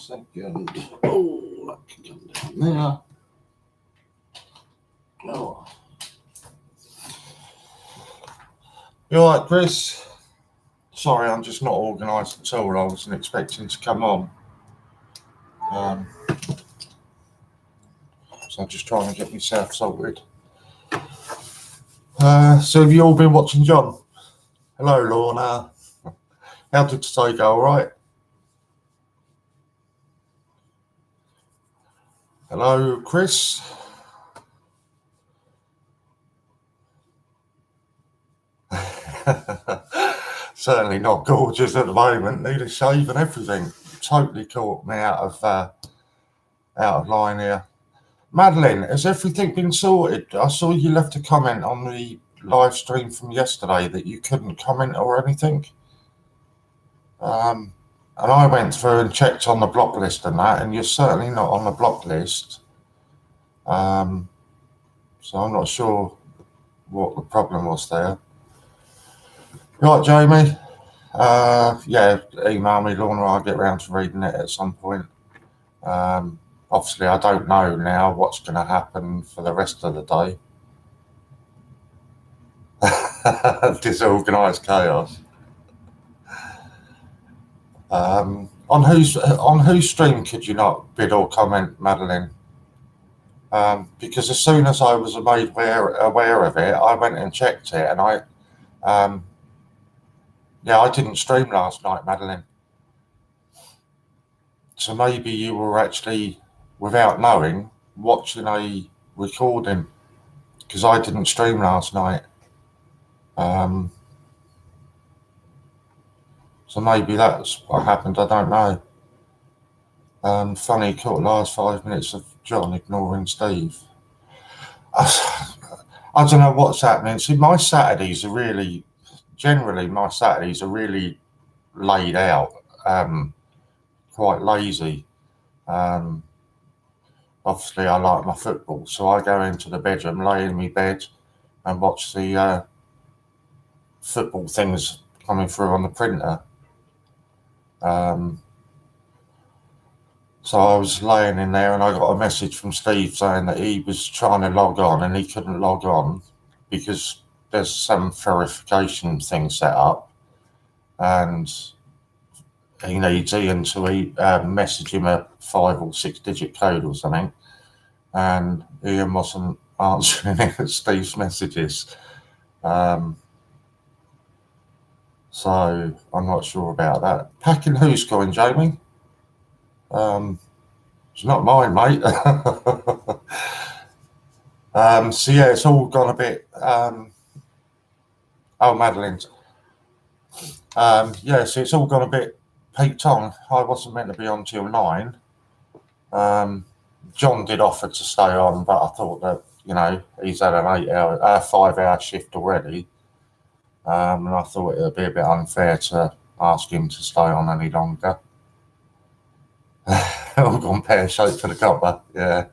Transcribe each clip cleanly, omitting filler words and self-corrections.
second. Oh, that can come down there. Oh. You all right, Chris? Sorry, I'm just not organised at all. I wasn't expecting to come on. So I'm just trying to get myself sorted. So have you all been watching John? Hello, Lorna. How did today go? All right? Hello, Chris. Certainly not gorgeous at the moment. Need a shave and everything. Totally caught me out of line here. Madeline, has everything been sorted? I saw you left a comment on the live stream from yesterday that you couldn't comment or anything. And I went through and checked on the block list and that, and you're certainly not on the block list. So I'm not sure what the problem was there. Right, Jamie? Yeah, email me, Lorna. I'll get round to reading it at some point. Obviously, I don't know now what's going to happen for the rest of the day. Disorganised chaos. On whose stream could you not bid or comment, Madeline? Because as soon as I was made aware of it, I went and checked it, and I didn't stream last night, Madeline. So maybe you were actually, without knowing, watching a recording, because I didn't stream last night. So maybe that's what happened. I don't know. Funny, caught the last 5 minutes of John ignoring Steve. I don't know what's happening. See, my Saturdays are really laid out, quite lazy. Obviously, I like my football, so I go into the bedroom, lay in my bed, and watch the football things coming through on the printer. So I was laying in there, and I got a message from Steve saying that he was trying to log on and he couldn't log on because there's some verification thing set up, and he needs Ian to message him a 5 or 6 digit code or something, and Ian wasn't answering Steve's messages. So I'm not sure about that. Packing who's going, Jamie? It's not mine, mate. So yeah, it's all gone a bit. Madeline's. So it's all gone a bit peaked on. I wasn't meant to be on till 9. John did offer to stay on, but I thought that he's had an 5-hour shift already, and I thought it would be a bit unfair to ask him to stay on any longer. All gone pear-shaped for the copper, yeah.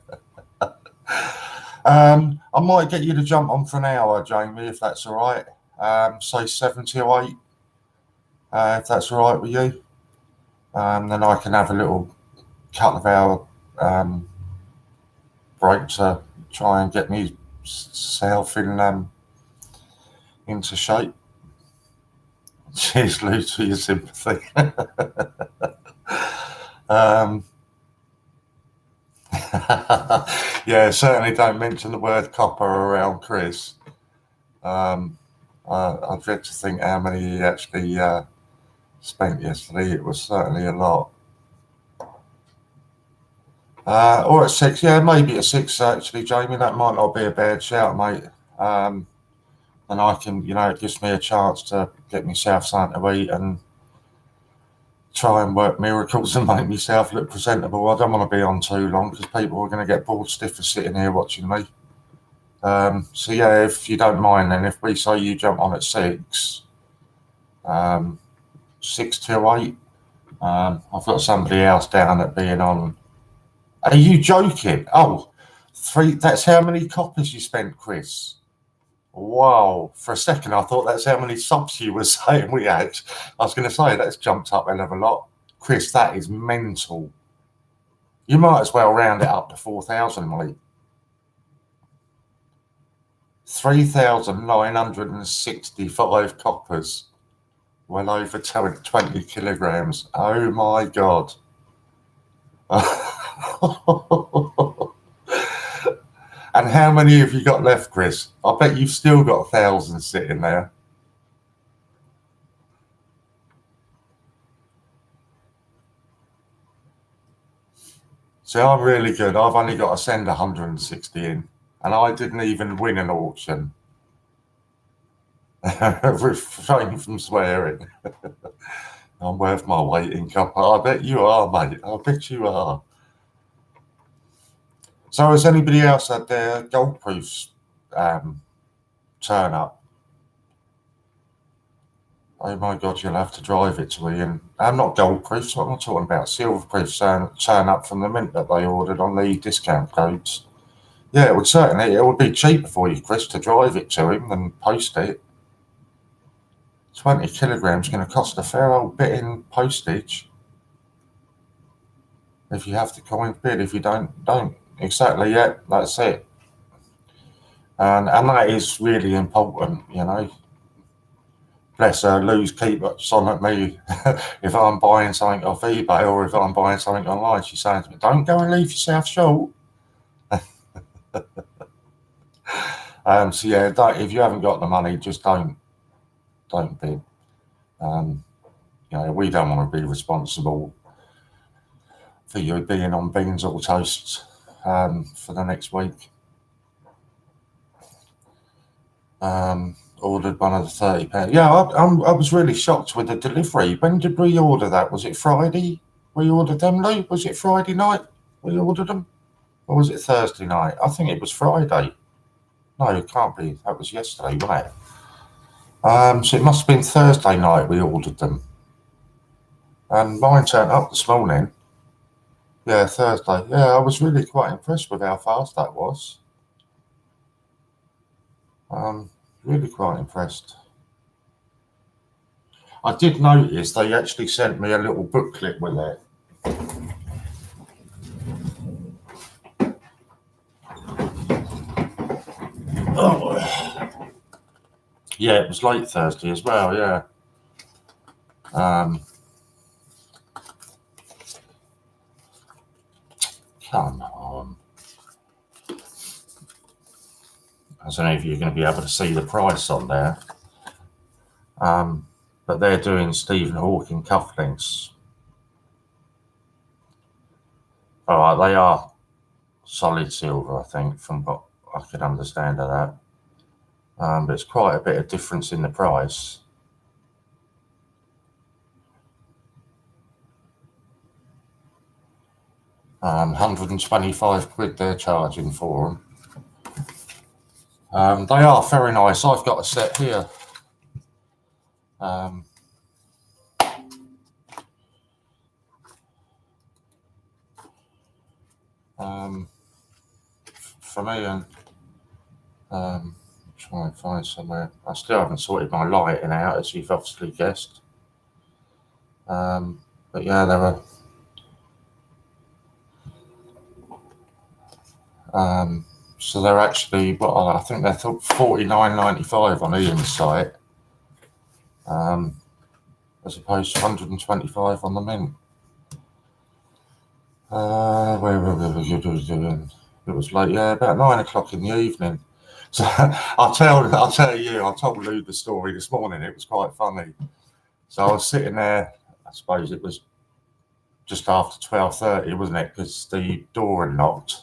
I might get you to jump on for an hour, Jamie, if that's all right. Say 7 till 8, if that's all right with you. Then I can have a little couple of hour break to try and get myself into shape. Cheers, Lou, to your sympathy. Yeah, certainly don't mention the word copper around Chris. I dread to think how many he actually spent yesterday. It was certainly a lot. Or at 6, yeah, maybe at 6 actually, Jamie. That might not be a bad shout, mate. And I can, it gives me a chance to get myself something to eat and try and work miracles and make myself look presentable. I don't want to be on too long because people are going to get bored stiff of sitting here watching me. So yeah, if you don't mind, then if we say you jump on at 6, 6 till 8, I've got somebody else down at being on. Are you joking? Oh, 3. That's how many coppers you spent, Chris. Wow. For a second, I thought that's how many subs you were saying we had. I was going to say that's jumped up a hell of a lot. Chris, that is mental. You might as well round it up to 4,000, mate. 3,965 coppers, well over 20 kilograms. Oh my God. And how many have you got left, Chris? I bet you've still got 1,000 sitting there. See, I'm really good. I've only got to send 160 in, and I didn't even win an auction. Refrain from swearing. I'm worth my weight in copper. I bet you are, mate. I bet you are. So has anybody else had their gold proofs turn up? Oh my God, you'll have to drive it to Ian. I'm not gold proofs, what am I talking about? Silver proofs turn up from the mint that they ordered on the discount codes. Yeah, it would be cheaper for you, Chris, to drive it to him than post it. 20 kilograms going to cost a fair old bit in postage. If you have to coin bid, if you don't. Exactly, yeah, that's it. And that is really important, you know. Bless her, Lou's keep on at me if I'm buying something off eBay or if I'm buying something online. She's saying to me, don't go and leave yourself short. So yeah, if you haven't got the money, just don't bid. You know, we don't want to be responsible for you being on beans or toast for the next week. Ordered one of the £30. Yeah, I was really shocked with the delivery. When did we order that? Was it Friday? We ordered them, Lou? Was it Friday night we ordered them? Or was it Thursday night? I think it was Friday. No, it can't be. That was yesterday, wasn't it? So it must have been Thursday night we ordered them. And mine turned up this morning. Yeah, Thursday. Yeah, I was really quite impressed with how fast that was. Really quite impressed. I did notice they actually sent me a little booklet with it. Oh. Yeah, it was late Thursday as well, yeah. Come on. I don't know if you're going to be able to see the price on there. But they're doing Stephen Hawking cufflinks. All right, they are solid silver, I think, from what I could understand of that. But it's quite a bit of difference in the price. £125 they're charging for them. They are very nice. I've got a set here. For me, and try and find somewhere. I still haven't sorted my lighting out, as you've obviously guessed. But yeah, there are. So they're actually, I think they're $49.95 on Ian's site, as opposed to 125 on the mint. Where were you doing? It was late, yeah, about 9 o'clock in the evening. So I'll tell you, I told Lou the story this morning. It was quite funny. So I was sitting there. I suppose it was just after 12:30, wasn't it? Because the door had knocked.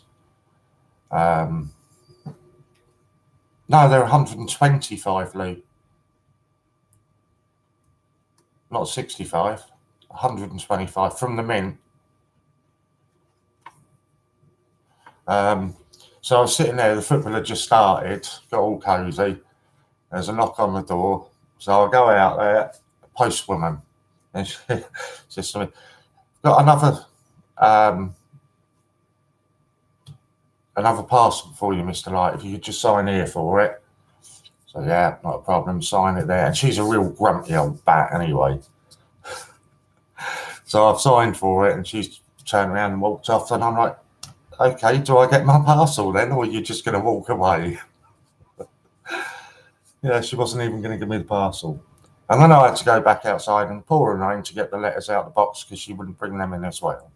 No, they're 125, Lou. Not 65. 125 from the mint. So I was sitting there, the football had just started, got all cosy. There's a knock on the door. So I go out there, postwoman. And she says to me, got another parcel for you, Mr. Light, if you could just sign here for it. So yeah, not a problem, sign it there. And she's a real grumpy old bat anyway. So I've signed for it and she's turned around and walked off. And I'm like, okay, do I get my parcel then, or are you just going to walk away? Yeah, she wasn't even going to give me the parcel. And then I had to go back outside and pour her name to get the letters out of the box because she wouldn't bring them in as well.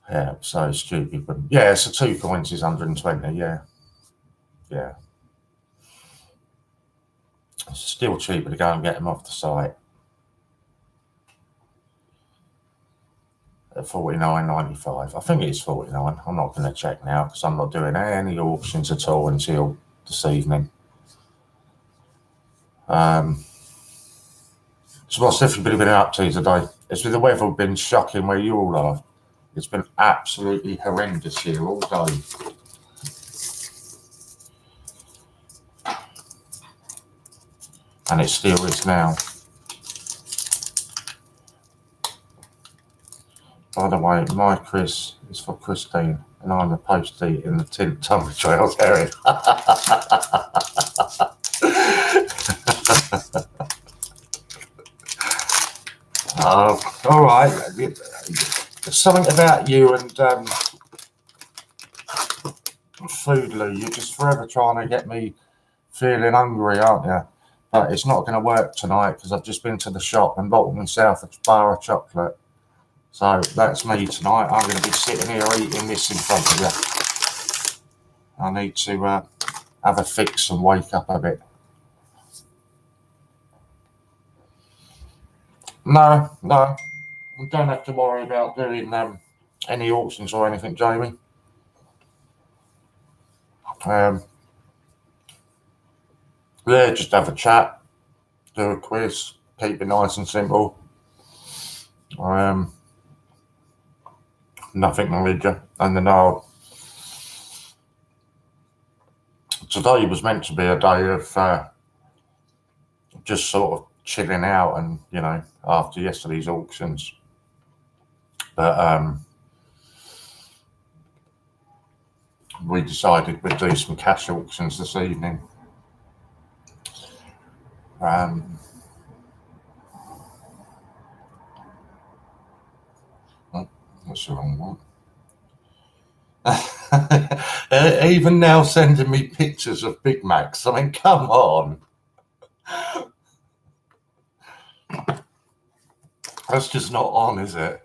Yeah, so stupid. But yeah, so 2 coins is 120. Yeah. It's still cheaper to go and get them off the site at $49.95. I think it's 49. I'm not going to check now because I'm not doing any auctions at all until this evening. So what's everybody been up to today? It's with the weather been shocking where you all are. It's been absolutely horrendous here all day. And it still is now. By the way, my Chris is for Christine, and I'm a postie in the Tint Tumble Trails area. All right. Something about you and food, Lou. You're just forever trying to get me feeling hungry, aren't you? But it's not going to work tonight because I've just been to the shop and bought myself a bar of chocolate. So that's me tonight. I'm going to be sitting here eating this in front of you. I need to have a fix and wake up a bit. No, we don't have to worry about doing any auctions or anything, Jamie. Yeah, just have a chat, do a quiz, keep it nice and simple. Nothing major. And then today was meant to be a day of just sort of chilling out and, you know, after yesterday's auctions. But we decided we'd do some cash auctions this evening. That's the wrong one. Even now sending me pictures of Big Macs. I mean, come on. That's just not on, is it?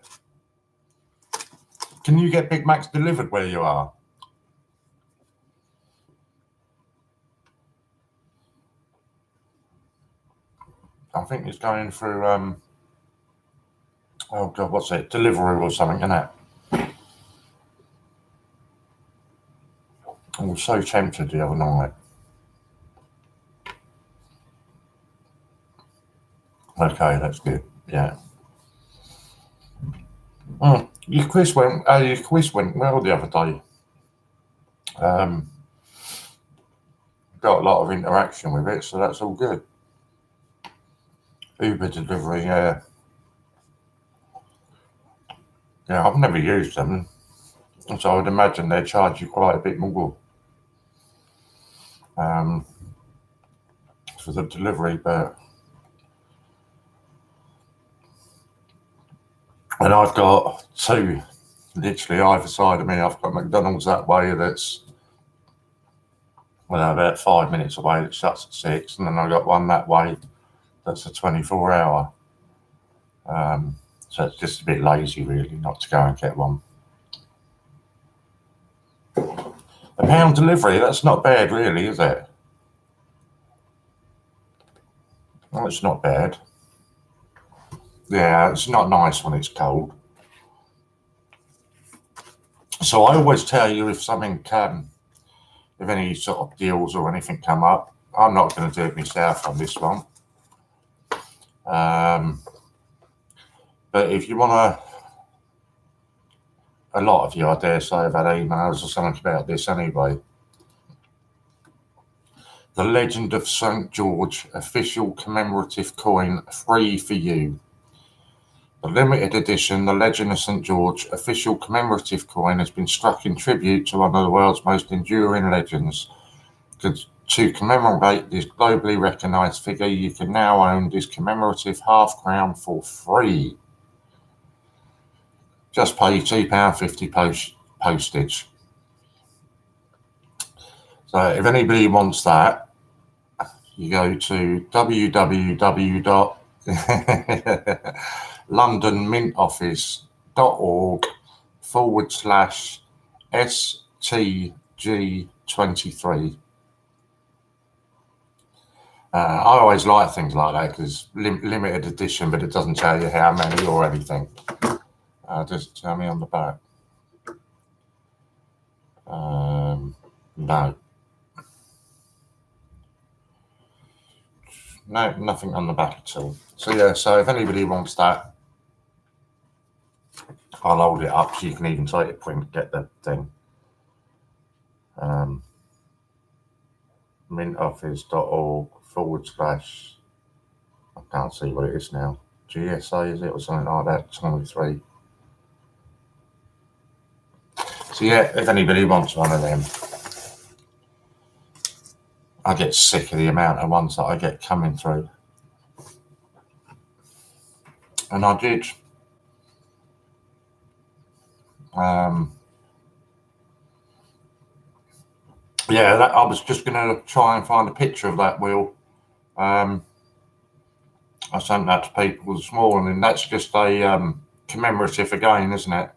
Can you get Big Macs delivered where you are? I think it's going through, oh God, what's it? Deliveroo or something, isn't it? I was so tempted the other night. Okay, that's good. Yeah. Your quiz went well the other day. Got a lot of interaction with it, so that's all good. Uber delivery, yeah. Yeah, I've never used them, so I would imagine they charge you quite a bit more for the delivery, but and I've got 2 literally either side of me. I've got McDonald's that way that's about 5 minutes away that shuts at 6, and then I've got one that way that's a 24-hour. So it's just a bit lazy really not to go and get one. £1 delivery, that's not bad really, is it? Well, it's not bad. Yeah, it's not nice when it's cold. So I always tell you if something if any sort of deals or anything come up, I'm not going to do it myself on this one. But if you want a lot of you, I dare say, have had emails or something about this anyway. The Legend of St. George official commemorative coin, free for you. The limited edition, the Legend of St. George official commemorative coin has been struck in tribute to one of the world's most enduring legends. To commemorate this globally recognised figure, you can now own this commemorative half crown for free. Just pay £2.50 postage. So if anybody wants that, you go to www.londonmintoffice.org/STG23. I always like things like that because limited edition, but it doesn't tell you how many or anything. Does it tell me on the back? No. No, nothing on the back at all. So yeah, so if anybody wants that, I'll hold it up so you can even take a print, get the thing. mintoffice.org/ I can't see what it is now. GSA is it or something like that? 23. So yeah, if anybody wants one of them, I get sick of the amount of ones that I get coming through. And I did. Yeah, I was just going to try and find a picture of that wheel. I sent that to people this morning, and that's just a commemorative again, isn't it?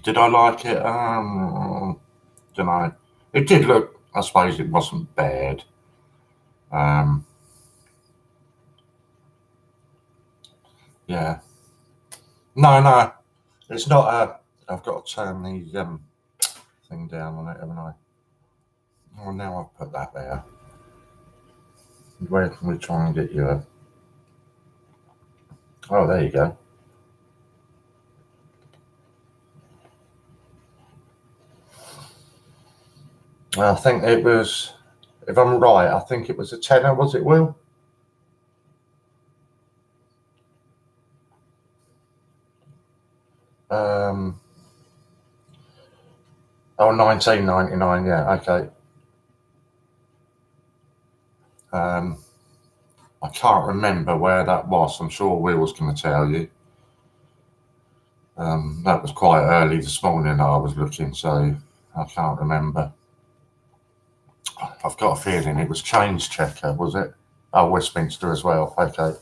Did I like it? Don't know. It did look, I suppose it wasn't bad. Yeah. No, it's not I've got to turn the thing down on it, haven't I? Oh, now I've put that there. Where can we try and get you a... Oh, there you go. I think it was, if I'm right, I think it was a tenner, was it, Will? Oh, 1999, yeah, okay. I can't remember where that was. I'm sure Will's going to tell you. That was quite early this morning that I was looking, so I can't remember. I've got a feeling it was Change Checker, was it? Oh, Westminster as well, okay.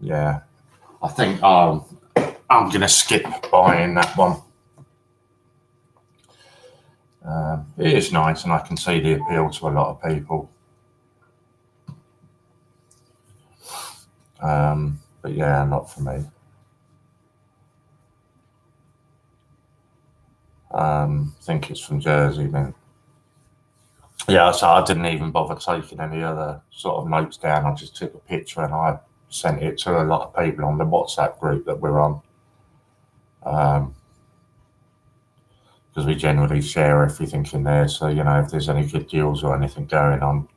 Yeah, I think I'm going to skip buying that one. It is nice, and I can see the appeal to a lot of people. But yeah, not for me. I think it's from Jersey, then. Yeah, so I didn't even bother taking any other sort of notes down. I just took a picture and I sent it to a lot of people on the WhatsApp group that we're on. Because we generally share everything in there. So, you know, if there's any good deals or anything going on,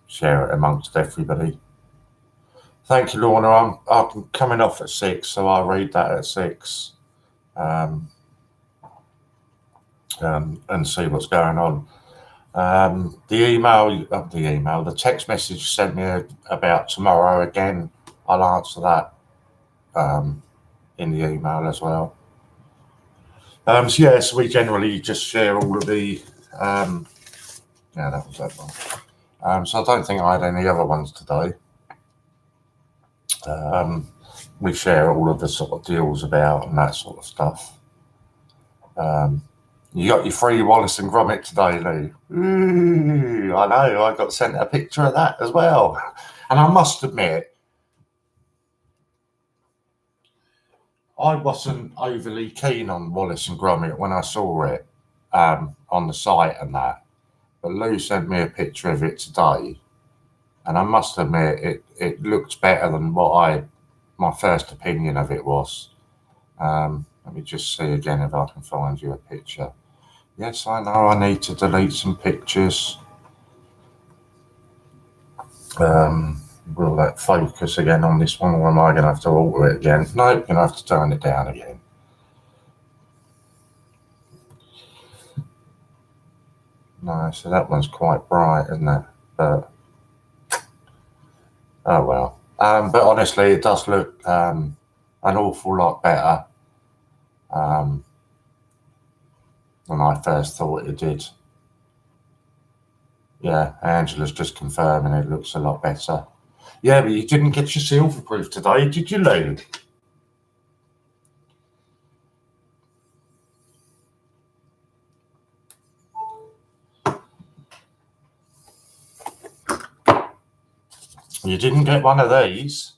share it amongst everybody. Thank you, Lorna. I'm coming off at 6, so I'll read that at 6 and see what's going on. The text message you sent me about tomorrow, again, I'll answer that in the email as well. So we generally just share all of the, yeah, that was that one. So I don't think I had any other ones today. We share all of the sort of deals about and that sort of stuff. You got your free Wallace and Gromit today, Lou. Ooh, I know, I got sent a picture of that as well. And I must admit, I wasn't overly keen on Wallace and Gromit when I saw it on the site and that. But Lou sent me a picture of it today. And I must admit, it looks better than what my first opinion of it was. Let me just see again if I can find you a picture. Yes, I know I need to delete some pictures. Will that focus again on this one, or am I going to have to alter it again? No, going to have to turn it down again. No, so that one's quite bright, isn't it? But oh well. But honestly, it does look an awful lot better than I first thought it did. Yeah, Angela's just confirming it looks a lot better. Yeah, but you didn't get your silver proof today, did you, Lou? You didn't get one of these.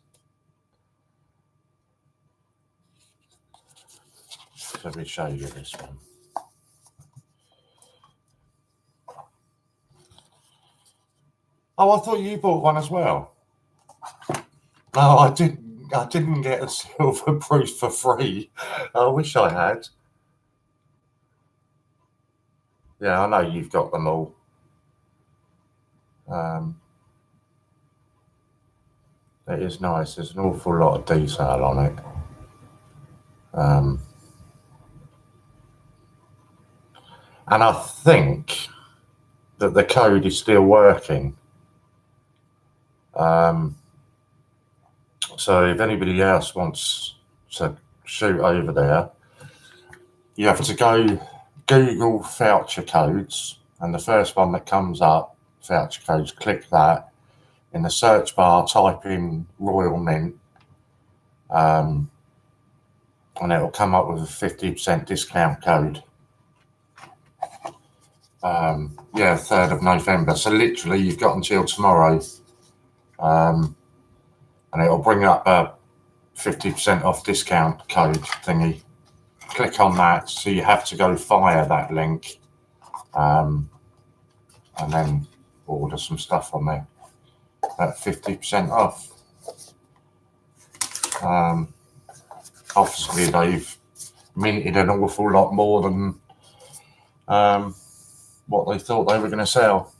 Let me show you this one. Oh, I thought you bought one as well. No, I didn't. I didn't get a silver proof for free. I wish I had. Yeah, I know you've got them all. It is nice. There's an awful lot of detail on it. And I think that the code is still working. So if anybody else wants to shoot over there, you have to go Google voucher codes, and the first one that comes up, voucher codes, click that. In the search bar, type in Royal Mint, and it'll come up with a 50% discount code. Yeah, 3rd of November. So literally, you've got until tomorrow, and it'll bring up a 50% off discount code thingy. Click on that. So you have to go via that link, and then order some stuff on there at 50% off. Obviously, they've minted an awful lot more than what they thought they were going to sell.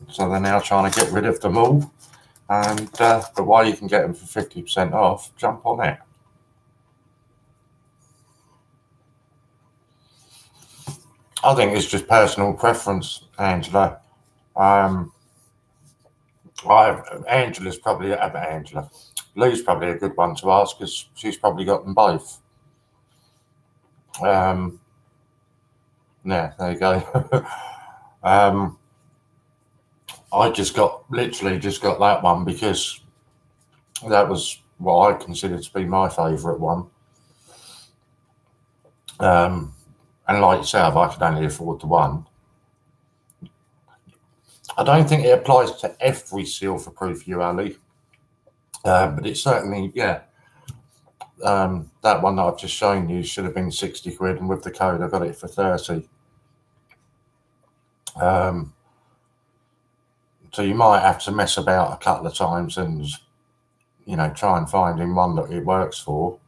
So they're now trying to get rid of them all. And the way you can get them for 50% off, jump on it. I think it's just personal preference, Angela. Angela's probably Angela. Lou's probably a good one to ask because she's probably got them both. Yeah, there you go. I literally just got that one because that was what I consider to be my favourite one. And like yourself, I could only afford the one. I don't think it applies to every silver proof ULE, but it's certainly, yeah. That one that I've just shown you should have been 60 quid, and with the code I got it for 30. So you might have to mess about a couple of times and, try and find in one that it works for.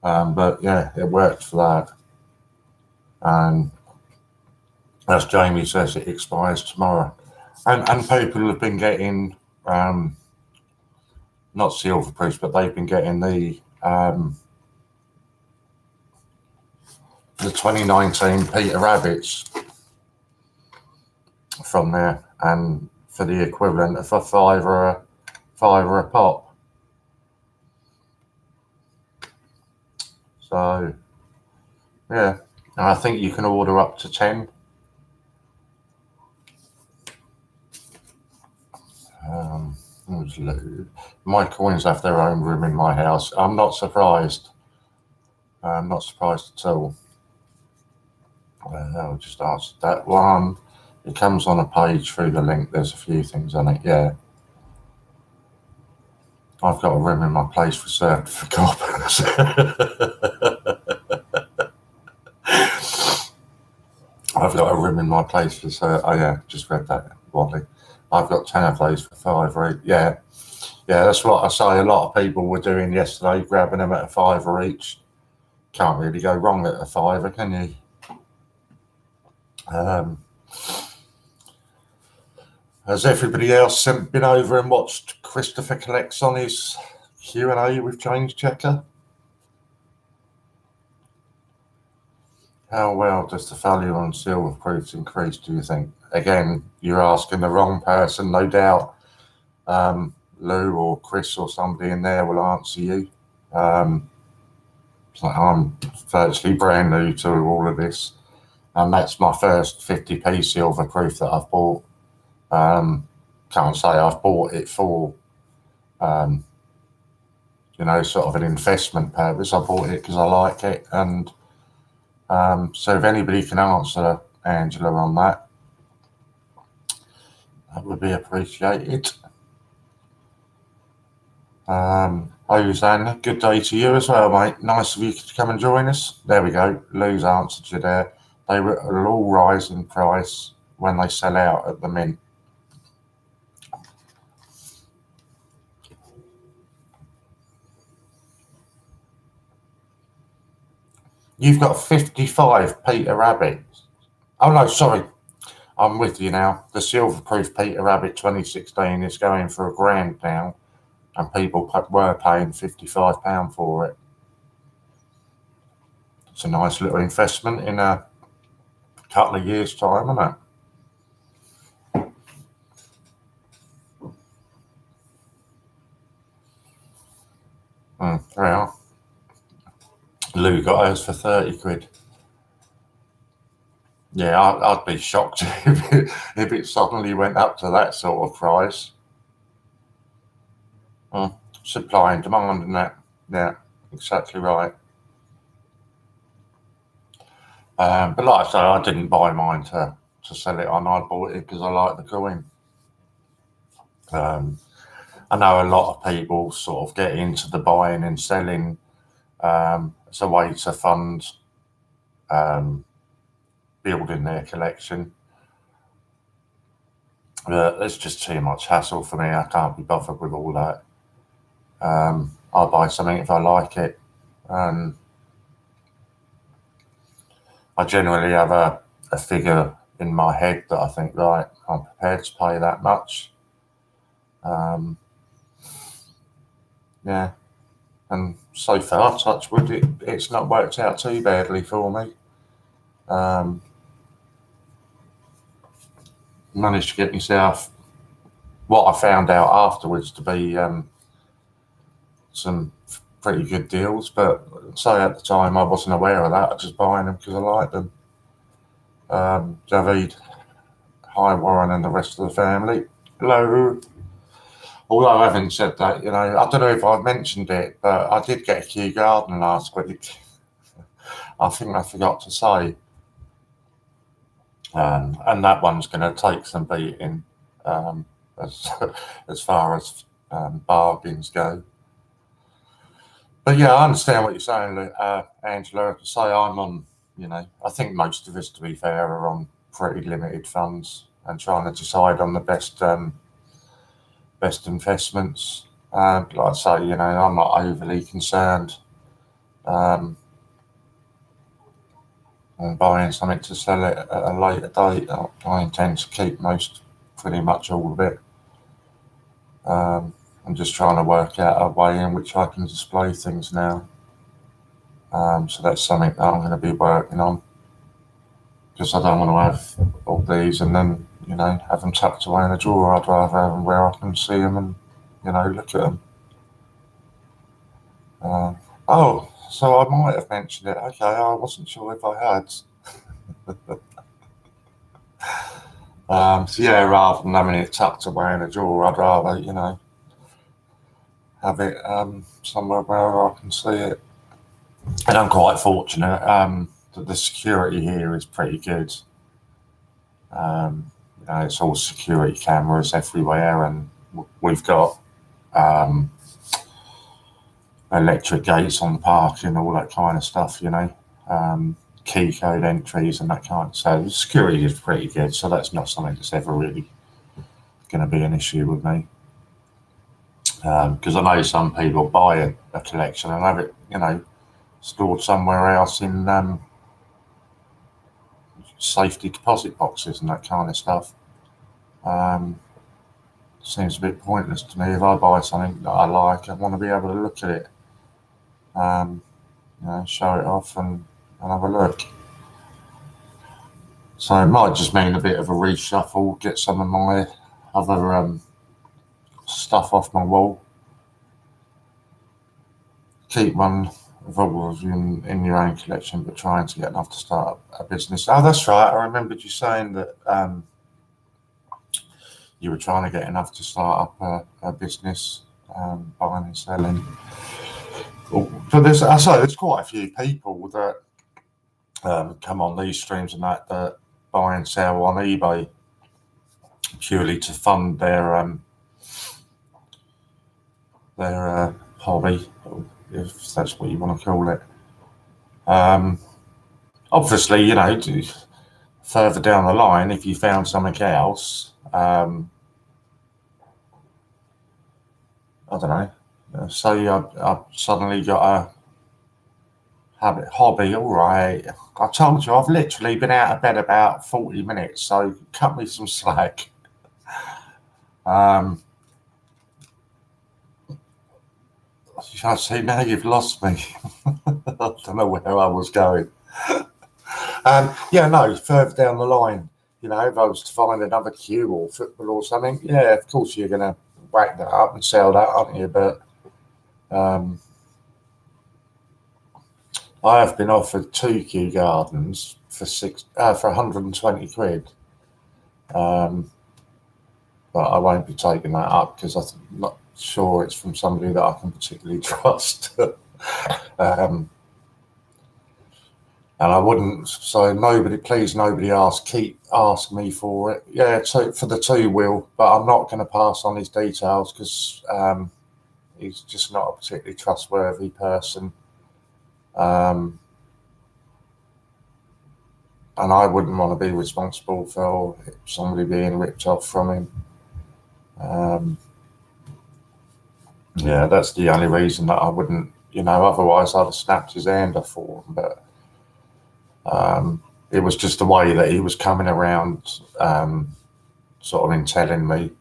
But yeah, it worked for that. And as Jamie says, it expires tomorrow. And people have been getting, not silver proofs, but they've been getting the 2019 Peter Rabbits from there, and for the equivalent of a fiver a pop. So yeah, and I think you can order up to 10. My coins have their own room in my house. I'm not surprised. I'm not surprised at all. I'll just answer that one. It comes on a page through the link. There's a few things on it. Yeah. I've got a room in my place reserved for coppers. I've got a room in my place for oh yeah, just read that, Wally. I've got 10 of those for £5 each. Yeah, that's what I say. A lot of people were doing yesterday, grabbing them at a £5 each. Can't really go wrong at a £5, can you? Has everybody else been over and watched Christopher Collects on his Q&A with James Checker? How well does the value on silver proofs increase, do you think? Again, you're asking the wrong person, no doubt. Lou or Chris or somebody in there will answer you. So I'm virtually brand new to all of this, and that's my first 50p silver proof that I've bought. Can't say I've bought it for, sort of an investment purpose. I bought it because I like it, and so if anybody can answer Angela on that would be appreciated. Ozan, good day to you as well, mate. Nice of you to come and join us. There we go. Lou's answered you there. They will all rise in price when they sell out at the mint. You've got 55 Peter Rabbits. Oh no, sorry. I'm with you now. The silver-proof Peter Rabbit 2016 is going for £1,000 now, and people were paying £55 for it. It's a nice little investment in a couple of years' time, isn't it? There we are. Lou got hers for 30 quid. Yeah, I'd be shocked if it suddenly went up to that sort of price. Supply and demand, and that. Yeah, exactly right. But like I say, I didn't buy mine to sell it on. I bought it because I like the coin. I know a lot of people sort of get into the buying and selling as a way to fund building their collection. It's just too much hassle for me. I can't be bothered with all that. I'll buy something if I like it, and I generally have a figure in my head that I think, right, I'm prepared to pay that much. Yeah, and so far, touch wood, it's not worked out too badly for me. Managed to get myself what I found out afterwards to be some pretty good deals, but say at the time I wasn't aware of that. I was just buying them because I liked them. David, hi Warren and the rest of the family. Hello. Although having said that, I don't know if I've mentioned it, but I did get a Kew Garden last week. I think I forgot to say. And that one's going to take some beating as far as bargains go. But yeah, I understand what you're saying, Angela. To say I'm on, I think most of us, to be fair, are on pretty limited funds and trying to decide on the best investments. Like I say, I'm not overly concerned on buying something to sell it at a later date. I intend to keep pretty much all of it. I'm just trying to work out a way in which I can display things now. So that's something that I'm going to be working on, because I don't want to have all these and then, have them tucked away in a drawer. I'd rather have them where I can see them and, look at them. So I might have mentioned it. Okay, I wasn't sure if I had. So yeah, rather than having it tucked away in a drawer, I'd rather, have it somewhere where I can see it. And I'm quite fortunate that the security here is pretty good. It's all security cameras everywhere, and we've got electric gates on the parking, all that kind of stuff, key code entries and that kind of. So the security is pretty good. So that's not something that's ever really going to be an issue with me. Because I know some people buy a collection and have it, stored somewhere else in safety deposit boxes and that kind of stuff. Seems a bit pointless to me. If I buy something that I like, I want to be able to look at it, show it off and have a look. So it might just mean a bit of a reshuffle, get some of my other stuff off my wall. Keep one of all of you in your own collection, but trying to get enough to start a business. Oh, that's right. I remembered you saying that you were trying to get enough to start up a business, buying and selling. But there's quite a few people that come on these streams and that buy and sell on eBay purely to fund their hobby, if that's what you want to call it. Obviously, you know, further down the line, if you found something else, I don't know, say I suddenly got a hobby, all right. I told you I've literally been out of bed about 40 minutes, so cut me some slack. I see now you've lost me. I don't know where I was going. Yeah, no, further down the line, you know, if I was to find another cue or football or something, yeah, of course you're going to whack that up and sell that, aren't you? But I have been offered 2 Kew Gardens for 120 quid. But I won't be taking that up because I'm not sure it's from somebody that I can particularly trust. And I wouldn't, so please nobody ask me for it. Yeah, so for the 2 will, but I'm not going to pass on his details because he's just not a particularly trustworthy person. And I wouldn't want to be responsible for somebody being ripped off from him. Yeah, that's the only reason that I wouldn't, you know, otherwise I'd have snapped his hand off for him. But it was just the way that he was coming around, sort of in telling me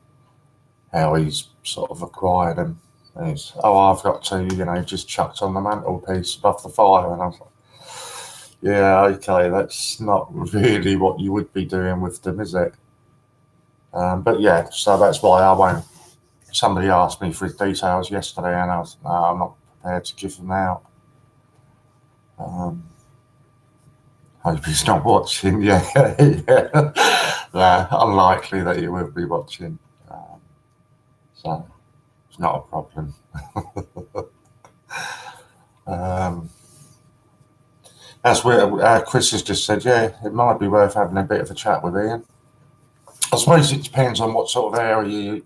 how he's sort of acquired them. And it's, I've got 2, you know, just chucked on the mantelpiece above the fire. And I was like, yeah, okay, that's not really what you would be doing with them, is it? But yeah, so that's why I won't. Somebody asked me for his details yesterday, and I was, no, I'm not prepared to give them out. Hope he's not watching. Yeah, yeah. Unlikely that he will be watching. So it's not a problem. That's where Chris has just said, yeah, it might be worth having a bit of a chat with Ian. I suppose it depends on what sort of area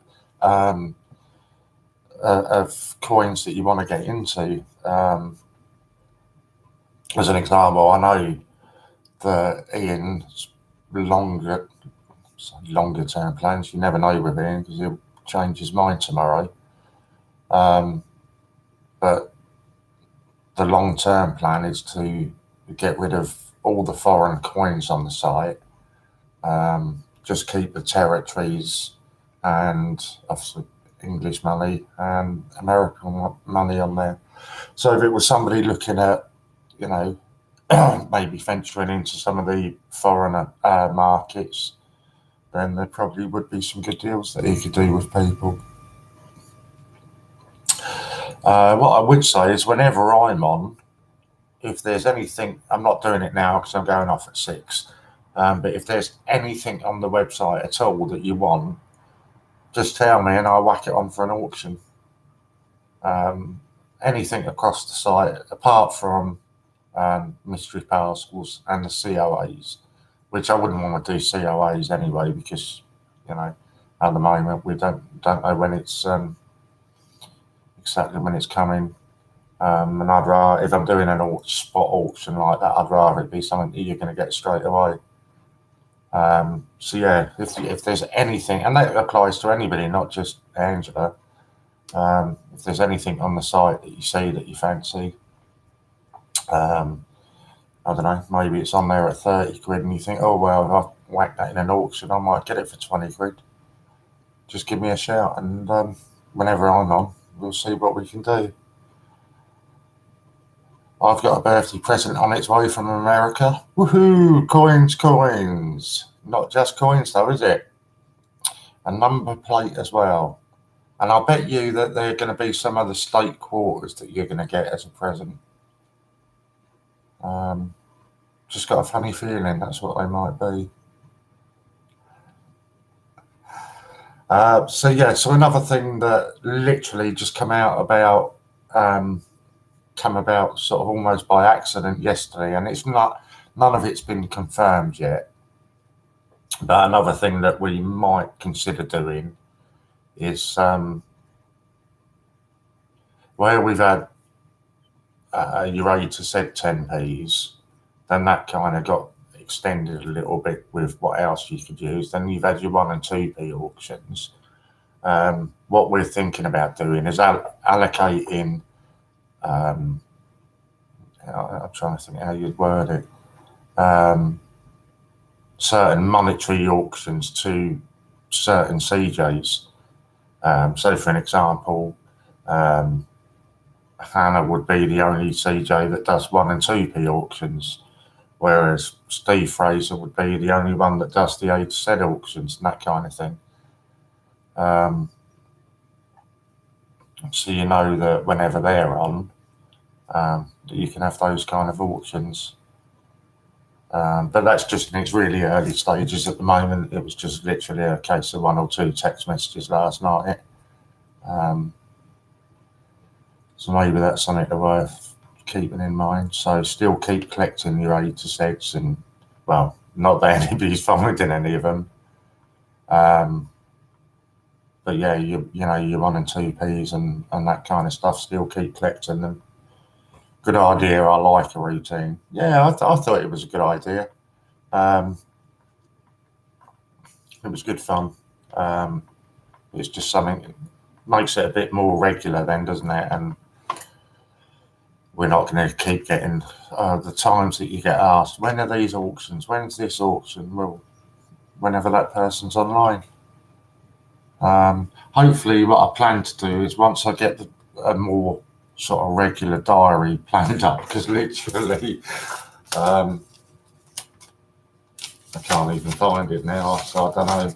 of coins that you want to get into. As an example, I know that Ian's longer term plans, you never know with Ian because he'll change his mind tomorrow. But the long term plan is to get rid of all the foreign coins on the site, just keep the territories and obviously English money and American money on there. So if it was somebody looking at, you know, maybe venturing into some of the foreign markets, then there probably would be some good deals that he could do with people. What I would say is whenever I'm on, if there's anything, I'm not doing it now because I'm going off at 6, but if there's anything on the website at all that you want, just tell me and I'll whack it on for an auction. Anything across the site, apart from mystery parcels and the COAs, which I wouldn't want to do COAs anyway because, you know, at the moment we don't know when it's exactly when it's coming. And I'd rather, if I'm doing an spot auction like that, I'd rather it be something that you're going to get straight away. So yeah, if there's anything, and that applies to anybody, not just Angela, if there's anything on the site that you see that you fancy, I don't know, maybe it's on there at 30 quid and you think, oh well, if I whack that in an auction, I might get it for 20 quid. Just give me a shout, and whenever I'm on, we'll see what we can do. I've got a birthday present on its way from America. Woohoo! Coins. Not just coins though, is it? A number plate as well. And I bet you that there are going to be some other state quarters that you're going to get as a present. Just got a funny feeling that's what they might be. So another thing that literally just come about sort of almost by accident yesterday, and none of it's been confirmed yet. But another thing that we might consider doing is where we've had your A to Z 10p's, then that kind of got extended a little bit with what else you could use. Then you've had your 1 and 2p auctions. What we're thinking about doing is allocating. I'm trying to think how you'd word it. Certain monetary auctions to certain CJs. So, for an example, Hannah would be the only CJ that does 1 and 2p auctions, whereas Steve Fraser would be the only one that does the A to Z auctions and that kind of thing. So you know that whenever they're on, that you can have those kind of auctions. But that's just in its really early stages at the moment. It was just literally a case of 1 or 2 text messages last night. So maybe that's something worth keeping in mind. So still keep collecting your A to Zs, and well, not that anybody's finding any of them. But yeah, you know your 1 and 2p's and that kind of stuff. Still keep collecting them. Good idea. I like a routine. Yeah, I thought it was a good idea. It was good fun. It's just something that makes it a bit more regular then, doesn't it? And we're not going to keep getting the times that you get asked, when are these auctions? When's this auction? Well, whenever that person's online. Hopefully what I plan to do is once I get a more sort of regular diary planned up, because literally I can't even find it now, so I don't know.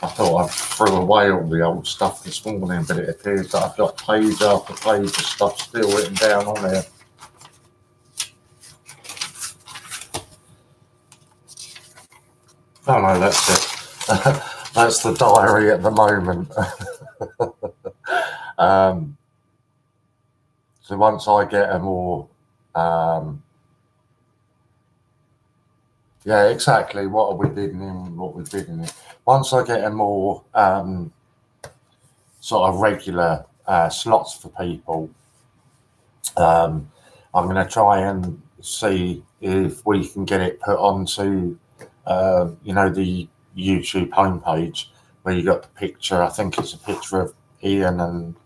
I thought I threw away all the old stuff this morning, but it appears that I've got page after page of stuff still written down on there. Oh no, that's it. That's the diary at the moment. So once I get a more yeah, exactly. What are we bidding in? What we're bidding in. Once I get a more sort of regular slots for people, I'm going to try and see if we can get it put onto, the YouTube homepage where you got the picture. I think it's a picture of Ian and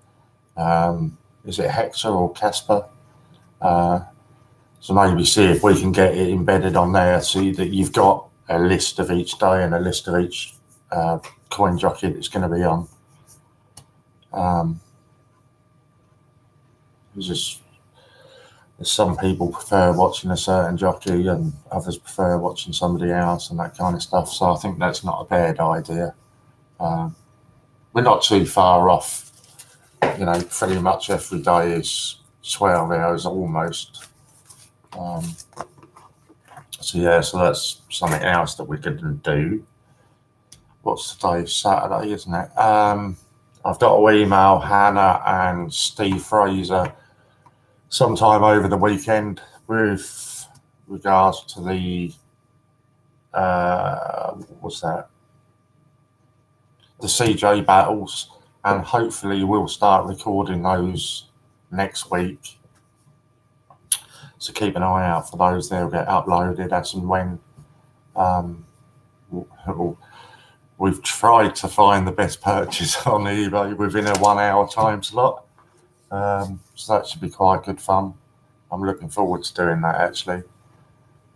is it Hector or Casper? So maybe see if we can get it embedded on there, so that you've got a list of each day and a list of each coin jockey that's going to be on. Some people prefer watching a certain jockey and others prefer watching somebody else and that kind of stuff. So I think that's not a bad idea. We're not too far off. Pretty much every day is 12 hours almost. So that's something else that we can do. What's today? Saturday, isn't it? I've got to email Hannah and Steve Fraser sometime over the weekend with regards to the the CJ battles, and hopefully we'll start recording those next week. So keep an eye out for those. They'll get uploaded as and when. We've tried to find the best purchase on eBay within a 1 hour time slot. So that should be quite good fun. I'm looking forward to doing that, actually.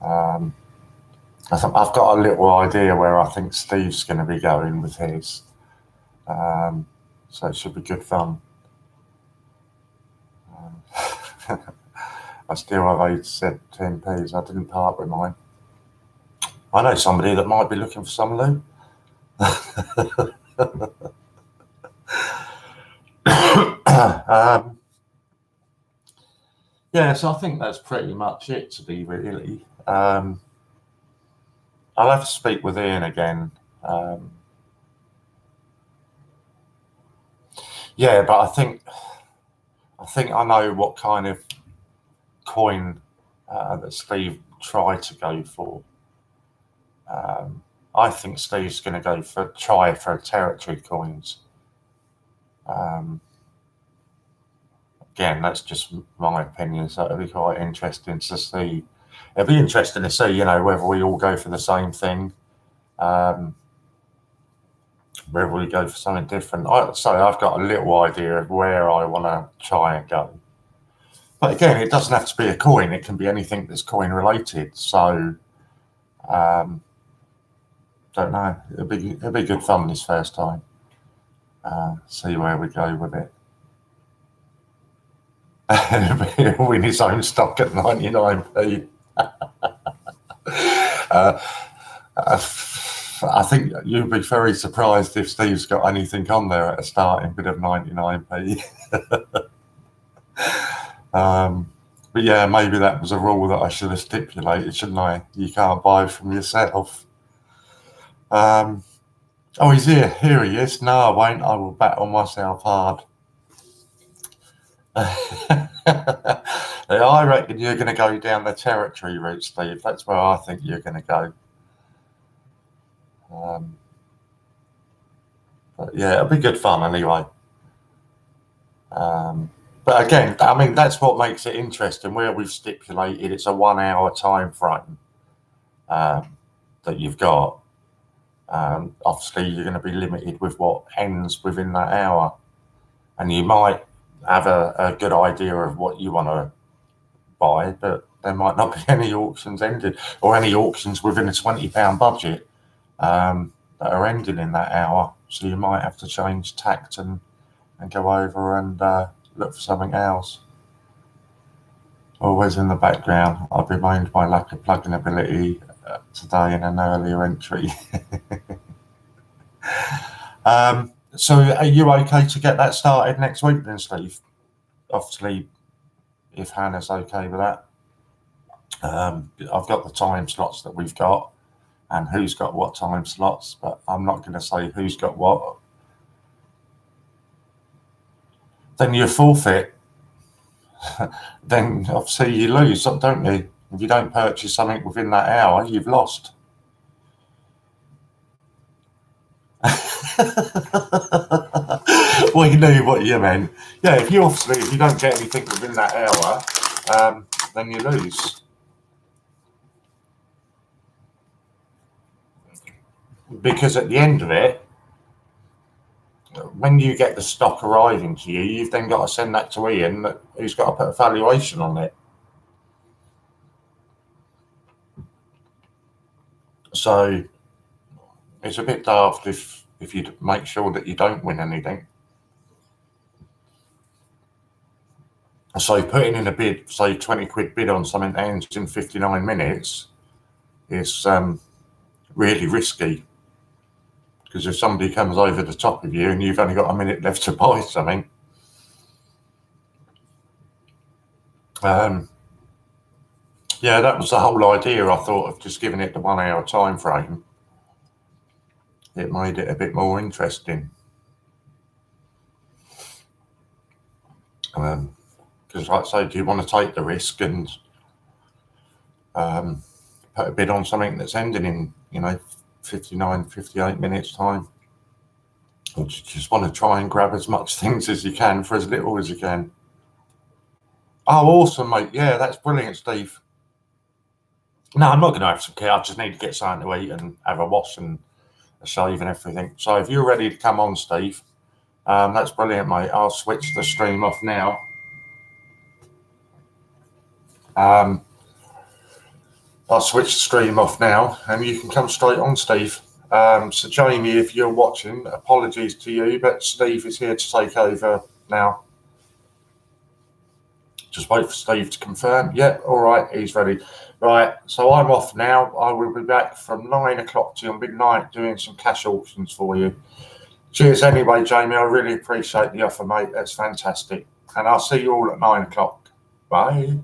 I've got a little idea where I think Steve's going to be going with his. So it should be good fun. I still have 10p's. I didn't part with mine. I know somebody that might be looking for some, Lou. Yeah, so I think that's pretty much it, to be really. I'll have to speak with Ian again. Yeah, but I think I know what kind of coin that Steve tried to go for. I think Steve's going to go for territory coins. Again, that's just my opinion, so it'll be quite interesting to see. It'll be interesting to see, whether we all go for the same thing, whether we go for something different. I've got a little idea of where I want to try and go. But again, it doesn't have to be a coin. It can be anything that's coin related. So, don't know. It'll be good fun this first time. See where we go with it. He'll win his own stock at 99p. I think you'd be very surprised if Steve's got anything on there at a starting bid of 99p. But yeah, maybe that was a rule that I should have stipulated, shouldn't I? You can't buy from yourself. Oh, he's here. Here he is. No, I won't. I will bet on myself hard. I reckon you're going to go down the territory route, Steve. That's where I think you're going to go. But yeah, it'll be good fun anyway. But again, I mean, that's what makes it interesting. Where we've stipulated it's a 1 hour time frame that you've got. Obviously, you're going to be limited with what ends within that hour, and you might have a good idea of what you want to buy, but there might not be any auctions ended or any auctions within a £20 budget that are ending in that hour. So you might have to change tact and go over and look for something else. Always in the background, I bemoaned my lack of plug-in ability today in an earlier entry. So are you okay to get that started next week then, Steve? Obviously, if Hannah's okay with that. I've got the time slots that we've got and who's got what time slots, but I'm not going to say who's got what. Then you forfeit. Then obviously you lose, don't you? If you don't purchase something within that hour, you've lost. Well, you knew what you meant. Yeah, if you don't get anything within that hour, then you lose. Because at the end of it, when you get the stock arriving to you, you've then got to send that to Ian, who's got to put a valuation on it. So it's a bit daft if you make sure that you don't win anything. So putting in a bid, say 20 quid bid on something that ends in 59 minutes is really risky. Because if somebody comes over the top of you and you've only got a minute left to buy something, yeah, that was the whole idea, I thought, of just giving it the 1 hour time frame. It made it a bit more interesting. Because like I say, do you want to take the risk and put a bid on something that's ending in, 59, 58 minutes time? Or do you just want to try and grab as much things as you can for as little as you can? Oh, awesome, mate. Yeah, that's brilliant, Steve. No, I'm not going to have some care. I just need to get something to eat and have a wash and a shave and everything. So if you're ready to come on, Steve, that's brilliant, mate. I'll switch the stream off now. I'll switch the stream off now and you can come straight on, Steve. So Jamie, if you're watching, apologies to you, but Steve is here to take over now. Just wait for Steve to confirm. Yep, all right, he's ready. Right, so I'm off now. I will be back from 9 o'clock till midnight doing some cash auctions for you. Cheers anyway, Jamie. I really appreciate the offer, mate. That's fantastic. and I'll see you all at 9 o'clock. Bye.